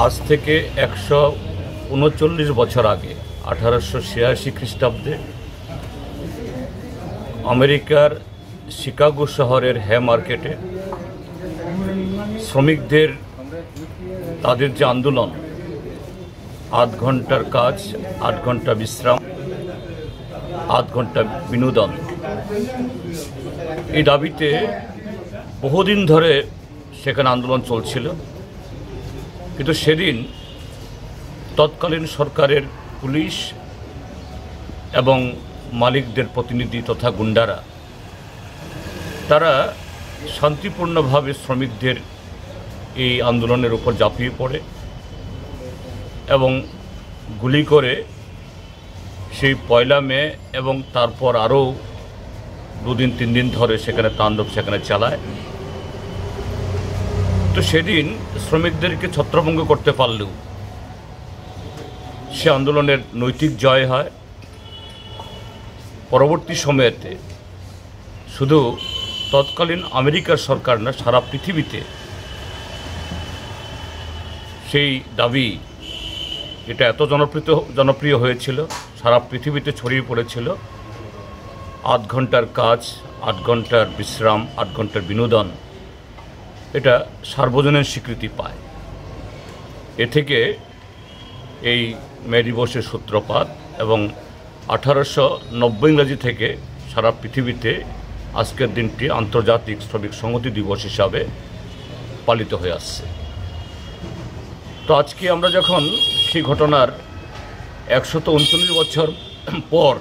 আজ থেকে 139 বছর আগে 1886 খ্রিস্টাব্দে আমেরিকার শিকাগো শহরের হে মার্কেটে শ্রমিকদের তাদের যে আন্দোলন 8 ঘন্টার কাজ 8 ঘন্টা বিশ্রাম 8 ঘন্টা বিনোদন, এই দাবিতে বহুদিন ধরে সেখানে আন্দোলন চলছিল। কিন্তু সেদিন তৎকালীন সরকারের পুলিশ এবং মালিকদের প্রতিনিধি তথা গুন্ডারা তারা শান্তিপূর্ণভাবে শ্রমিকদের এই আন্দোলনের উপর ঝাঁপিয়ে পড়ে এবং গুলি করে সেই 1 মে এবং তারপর আরও 2 দিন 3 দিন ধরে সেখানে তাণ্ডব সেখানে চালায়। তো সেদিন শ্রমিকদেরকে ছত্রভঙ্গ করতে পারলেও সে আন্দোলনের নৈতিক জয় হয়। পরবর্তী সময়েতে শুধু তৎকালীন আমেরিকার সরকার না, সারা পৃথিবীতে সেই দাবি এটা এত জনপ্রিয় হয়েছিল, সারা পৃথিবীতে ছড়িয়ে পড়েছিল। 8 ঘন্টার কাজ 8 ঘন্টার বিশ্রাম 8 ঘন্টার বিনোদন এটা সার্বজনীন স্বীকৃতি পায়। এ থেকে এই মে দিবসের সূত্রপাত এবং 1890 ইংরাজি থেকে সারা পৃথিবীতে আজকের দিনটি আন্তর্জাতিক শ্রমিক সংহতি দিবস হিসাবে পালিত হয়ে আসছে। তো আজকে আমরা যখন সেই ঘটনার 139 বছর পর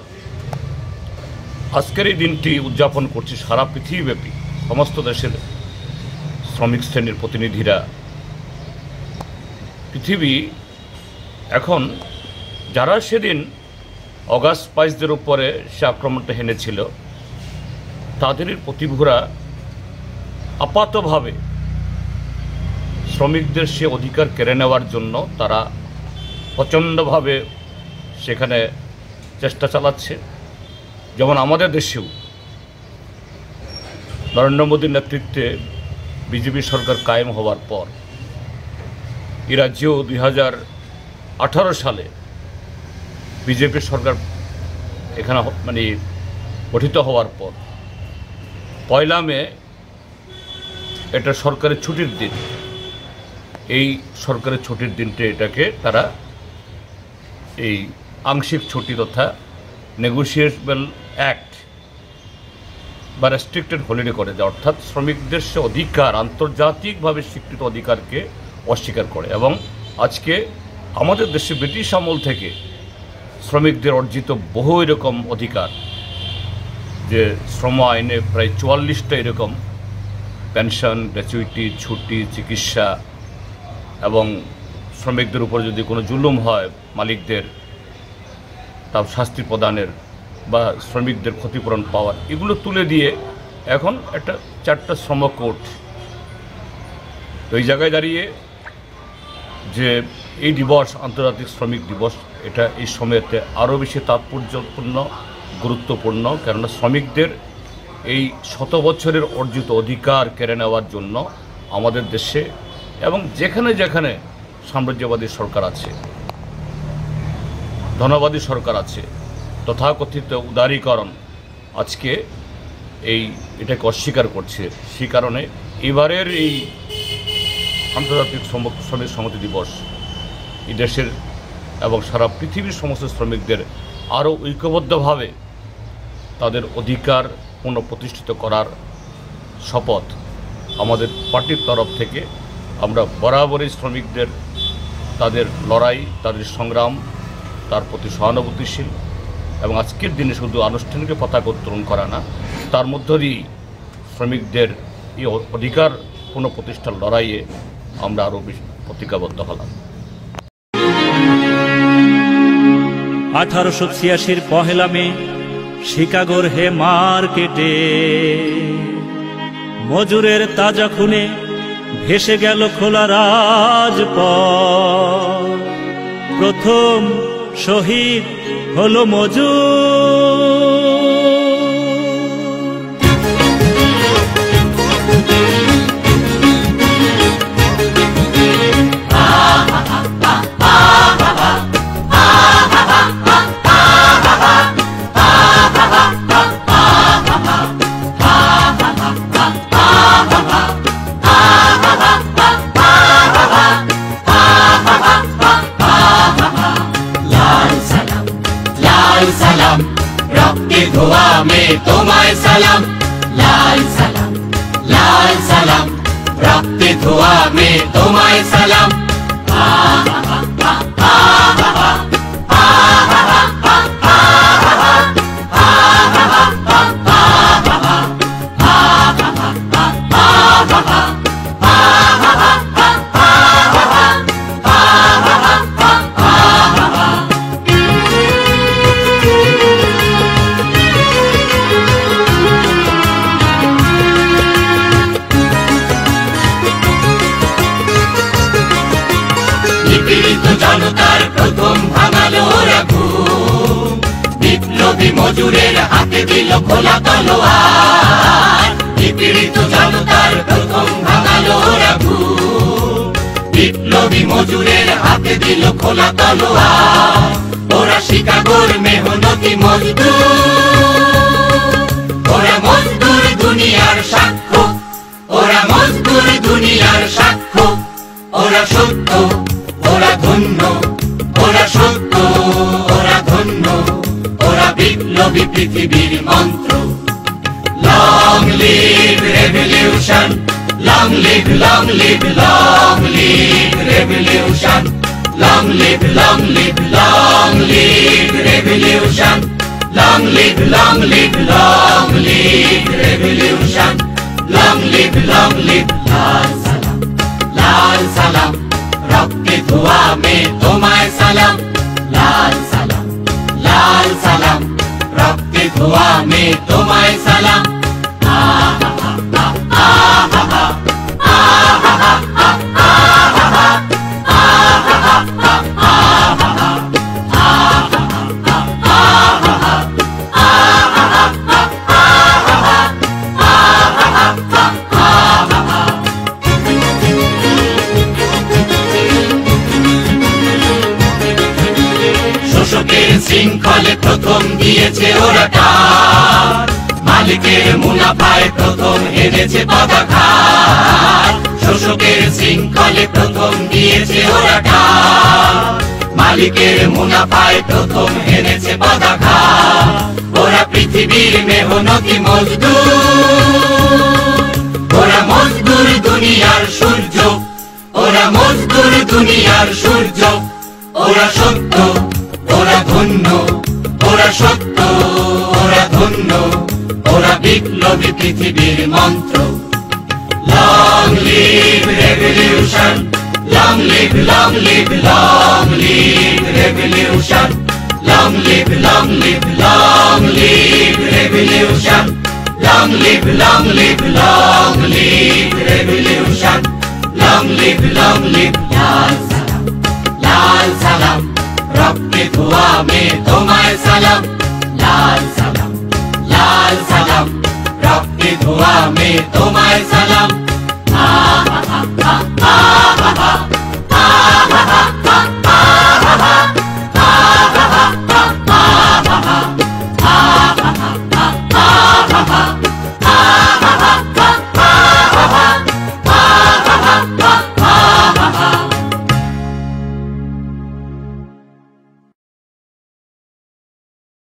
আজকের এই দিনটি উদযাপন করছি সারা পৃথিবীব্যাপী সমস্ত দেশের শ্রমিক শ্রেণীর প্রতিনিধিরা, পৃথিবী এখন যারা সেদিন অগাস্ট 22-দের উপরে সে আক্রমণটা হেনেছিল তাদেরই প্রতিভূরা আপাতভাবে শ্রমিকদের সে অধিকার কেড়ে নেওয়ার জন্য তারা প্রচণ্ডভাবে সেখানে চেষ্টা চালাচ্ছে। যেমন আমাদের দেশেও নরেন্দ্র মোদীর নেতৃত্বে বিজেপি সরকার কায়েম হওয়ার পর এই রাজ্যেও 2018 সালে বিজেপি সরকার এখানে গঠিত হওয়ার পর 1 মে এটা সরকারের ছুটির দিন। এই সরকারের ছুটির দিনটা এটাকে তারা এই আংশিক ছুটি তথা নেগোশিয়েবল অ্যাক্ট বা রেস্ট্রিক্টেড হলিডে করে দেয়, অর্থাৎ শ্রমিকদের সে অধিকার আন্তর্জাতিকভাবে স্বীকৃত অধিকারকে অস্বীকার করে। এবং আজকে আমাদের দেশে ব্রিটিশ আমল থেকে শ্রমিকদের অর্জিত বহু এরকম অধিকার, যে শ্রম আইনে প্রায় 44টা এরকম পেনশন, গ্র্যাচুইটি, ছুটি, চিকিৎসা এবং শ্রমিকদের উপর যদি কোনো জুলুম হয় মালিকদের তার শাস্তি প্রদানের বা শ্রমিকদের ক্ষতিপূরণ পাওয়ার, এগুলো তুলে দিয়ে এখন একটা 4টা শ্রম কোড। তো এই জায়গায় দাঁড়িয়ে যে এই দিবস আন্তর্জাতিক শ্রমিক দিবস, এটা এই সময়তে আরও বেশি তাৎপর্যপূর্ণ গুরুত্বপূর্ণ, কেননা শ্রমিকদের এই 100 বছরের অর্জিত অধিকার কেড়ে নেওয়ার জন্য আমাদের দেশে এবং যেখানে যেখানে সাম্রাজ্যবাদী সরকার আছে, ধনবাদী সরকার আছে, তথাকথিত উদারীকরণ আজকে এটাকে অস্বীকার করছে। সেই কারণে এবারের এই আন্তর্জাতিক শ্রমিক সংহতি দিবস এই দেশের এবং সারা পৃথিবীর সমস্ত শ্রমিকদের আরও ঐক্যবদ্ধভাবে তাদের অধিকার পুনঃপ্রতিষ্ঠিত করার শপথ আমাদের পার্টির তরফ থেকে আমরা বরাবরই শ্রমিকদের তাদের লড়াই, তাদের সংগ্রাম, তার প্রতি সহানুভূতিশীল এবং আজকের দিনে শুধু আনুষ্ঠানিক পতাকা উত্তোলন করা না, তার মধ্য দিয়েই শ্রমিকদের এই অধিকার পুনঃপ্রতিষ্ঠার লড়াইয়ে আমরা আরও বেশি প্রতিজ্ঞাবদ্ধ হলাম। 1886 পহেলা মে শিকাগোর হে মার্কেটে মজুরের তাজা খুনে ভেসে গেল খোলা রাজপথ। প্রথম শহীদ হলো মজুর। सलाम रक्ते धोआ में तुम्हारे सलाम, लाल सलाम रक्ते धोआ में तुम्हारे सलाम। জনতার প্রথম ভাঙালো ঘুম, বিপ্লবী মজুরের হাতে দিল খোলা তলোয়ার। নিপীড়িত জনতার প্রথম ভাঙালো ঘুম, বিপ্লবী মজুরের হাতে দিল খোলা তলোয়ার। ওরা শিকাগোর মেহনতি মজদুর, ওরা মজদুর দুনিয়ার সাক্ষ্য, ওরা মজদুর দুনিয়ার সাক্ষ্য। ওরা সত্য, ওরা ধন্য, ওরা সত্য, ওরা ধন্য, ওরা বিপ্লবী পৃথিবীর মন্ত্র। Long live revolution, long live, long live, long live revolution, long live, long live, long live revolution, long live, long live, long live revolution, long live, long live. লাল সালাম, লাল সালাম रक्ते धुआ में तुम्हारे सलाम, लाल सलाम रक्ते धुआ में तुम्हारे सलाम। শৃঙ্খলে প্রথম দিয়েছে ওরা টান, মালিকের মুনাফায় প্রথম হেরেছে পদাঘাত। শোষকের শৃঙ্খলে প্রথম দিয়েছে ওরা টান, মালিকের মুনাফায় প্রথম হেরেছে পদাঘাত। ওরা পৃথিবীর মেহনতি মজদুর, ওরা মজদুর দুনিয়ার সূর্য, ওরা মজদুর দুনিয়ার সূর্য। ওরা সত্য, ওরা ধন্য, ওরা সত্য, ওরা ধন্য, ওরা বিপ্লবী পৃথিবীর মন্ত্র। Long live revolution, long live, long live, long live revolution, long live, long live, long live revolution, long live, long live, long live revolution, long live, long live. লাল সালাম, लाल सलाम रक्ते धुआ में तुम्हारे सलाम, लाल सलाम रक्ते धुआ में तुम्हारे सलाम।